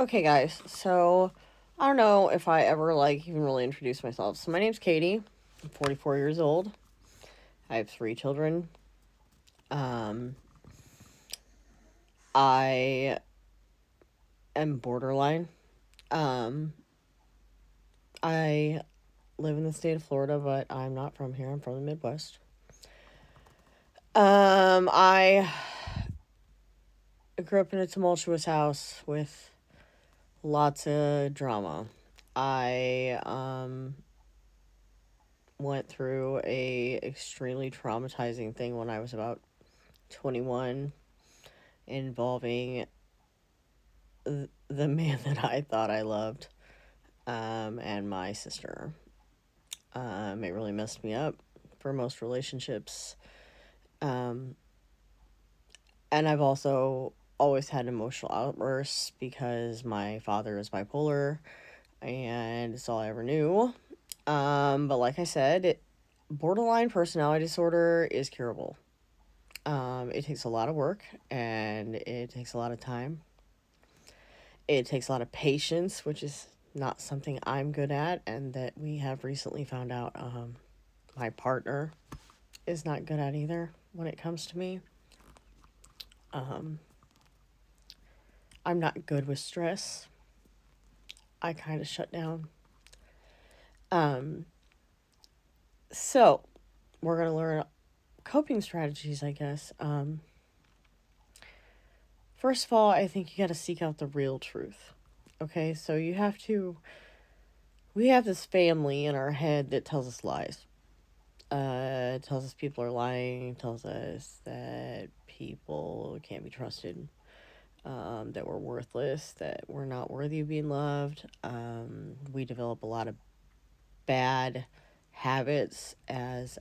Okay, guys. So, I don't know if I ever even really introduced myself. So, my name's Katie. I'm 44 years old. I have 3 children. Um, I am borderline. Um, I live in the state of Florida, but I'm not from here. I'm from the Midwest. I grew up in a tumultuous house with lots of drama. I went through a extremely traumatizing thing when I was about 21, involving the man that I thought I loved, and my sister. It really messed me up for most relationships. Um, and I've also always had emotional outbursts because my father is bipolar and it's all I ever knew. But like I said, borderline personality disorder is curable. It takes a lot of work and it takes a lot of time. It takes a lot of patience, which is not something I'm good at, and that we have recently found out my partner is not good at either when it comes to me. Um, I'm not good with stress. I kind of shut down. Um, so, we're going to learn coping strategies, I guess. First of all, I think you got to seek out the real truth. Okay, so we have this family in our head that tells us lies. It tells us people are lying, tells us that people can't be trusted, that we're worthless, that we're not worthy of being loved. We develop a lot of bad habits as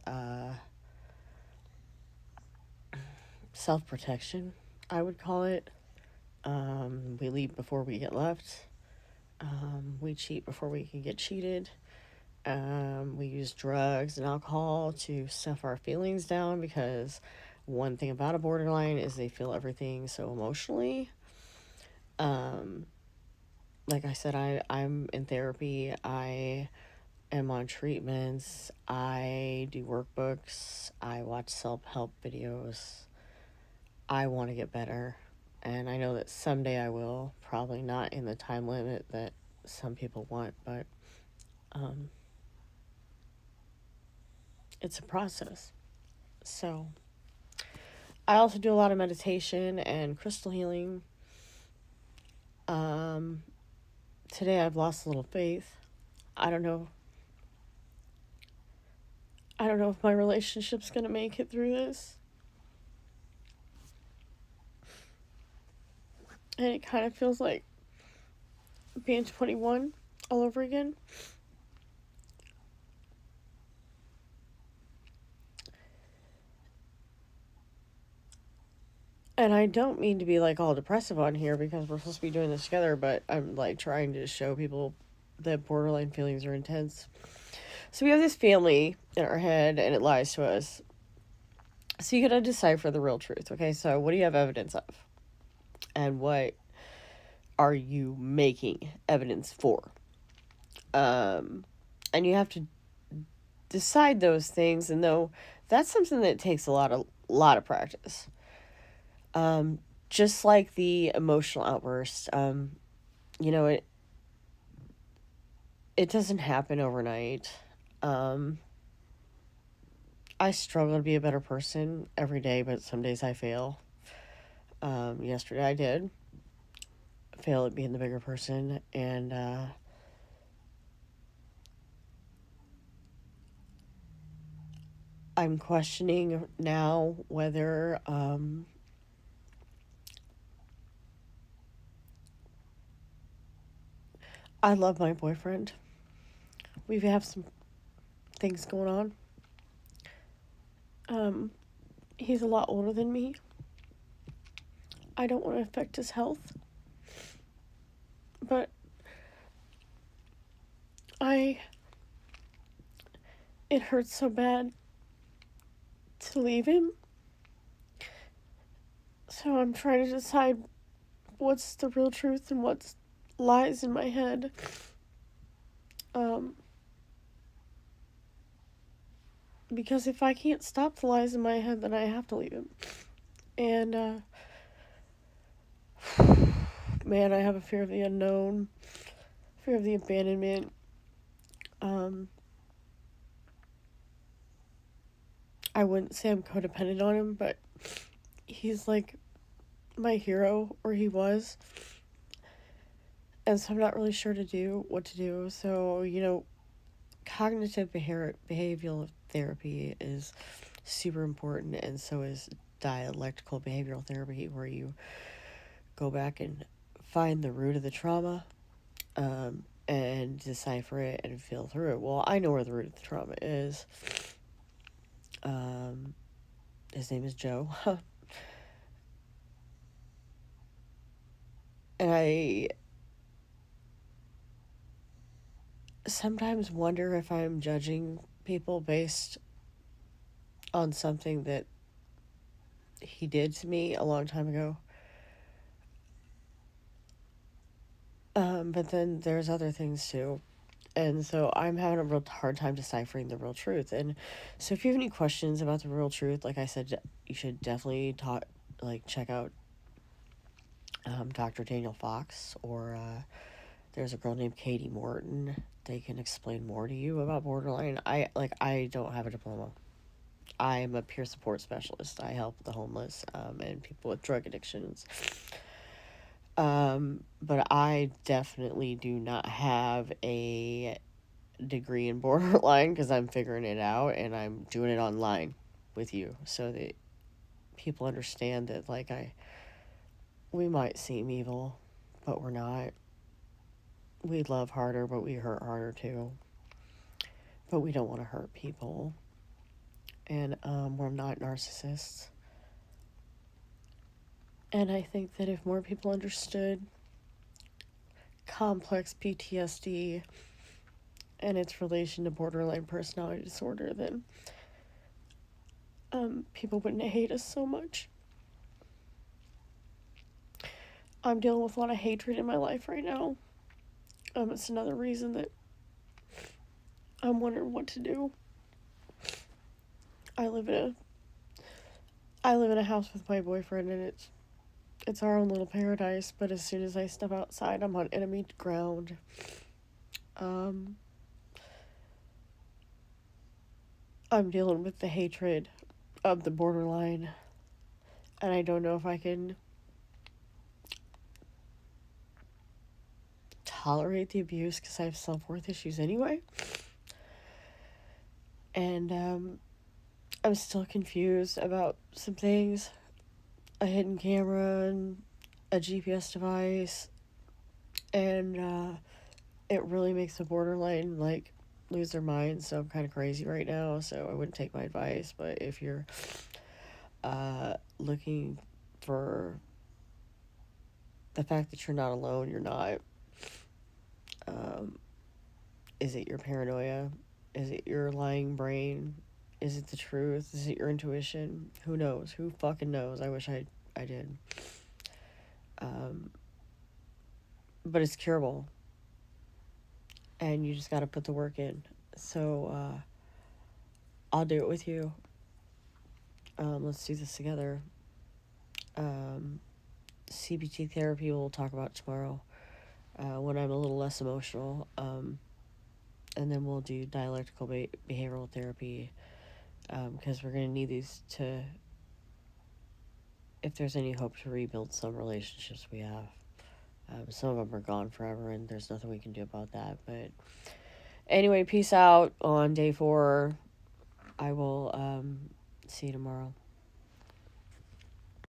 self protection, I would call it. We leave before we get left. We cheat before we can get cheated. We use drugs and alcohol to stuff our feelings down because one thing about a borderline is they feel everything so emotionally. Um, like I said, I'm in therapy. I am on treatments. I do workbooks. I watch self help videos. I want to get better. And I know that someday I will. Probably not in the time limit that some people want, but um, it's a process. So, I also do a lot of meditation and crystal healing. Um, Today I've lost a little faith. I don't know. I don't know if my relationship's gonna make it through this. And it kind of feels like being 21 all over again. And I don't mean to be all depressive on here because we're supposed to be doing this together, but I'm trying to show people that borderline feelings are intense. So we have this family in our head and it lies to us. So you gotta decipher the real truth, okay? So what do you have evidence of? And what are you making evidence for? Um, and you have to decide those things, and though that's something that takes a lot of practice. Um, just like the emotional outburst, you know, it doesn't happen overnight. Um, I struggle to be a better person every day, but some days I fail. Yesterday I did fail at being the bigger person, and I'm questioning now whether I love my boyfriend. We have some things going on. Um, he's a lot older than me. I don't want to affect his health, but I it hurts so bad to leave him. So I'm trying to decide what's the real truth and what's lies in my head. Because if I can't stop the lies in my head, then I have to leave it. And, man, I have a fear of the unknown, fear of the abandonment. I wouldn't say I'm codependent on him, but he's like my hero, or he was. And so I'm not really sure what to do. So, cognitive behavioral therapy is super important, and so is dialectical behavioral therapy, where you go back and find the root of the trauma, and decipher it and feel through it. Well, I know where the root of the trauma is. His name is Joe. And I sometimes wonder if I'm judging people based on something that he did to me a long time ago. But then there's other things too. And so I'm having a real hard time deciphering the real truth. And so if you have any questions about the real truth, like I said, you should definitely check out Dr. Daniel Fox, or there's a girl named Katie Morton. They can explain more to you about borderline. I don't have a diploma. I'm a peer support specialist. I help the homeless, and people with drug addictions. But I definitely do not have a degree in borderline, because I'm figuring it out and I'm doing it online with you, so that people understand that we might seem evil, but we're not. We love harder, but we hurt harder too. But we don't want to hurt people, and we're not narcissists. And I think that if more people understood complex PTSD and its relation to borderline personality disorder, then people wouldn't hate us so much. I'm dealing with a lot of hatred in my life right now. It's another reason that I'm wondering what to do. I live in a house with my boyfriend, and it's our own little paradise. But as soon as I step outside, I'm on enemy ground. I'm dealing with the hatred of the borderline, and I don't know if I can tolerate the abuse, because I have self-worth issues anyway. And I'm still confused about some things. A hidden camera and a GPS device, and it really makes the borderline lose their mind. So I'm kind of crazy right now, so I wouldn't take my advice. But if you're looking for the fact that you're not alone, you're not. Is it your paranoia? Is it your lying brain? Is it the truth? Is it your intuition? Who knows? Who fucking knows? I wish I did. But it's curable, and you just got to put the work in. So I'll do it with you. Let's do this together. CBT therapy we'll talk about tomorrow, when I'm a little less emotional. And then we'll do dialectical behavioral therapy, because we're going to need these to, if there's any hope to rebuild some relationships we have. Some of them are gone forever, and there's nothing we can do about that. But anyway, peace out on day 4. I will see you tomorrow.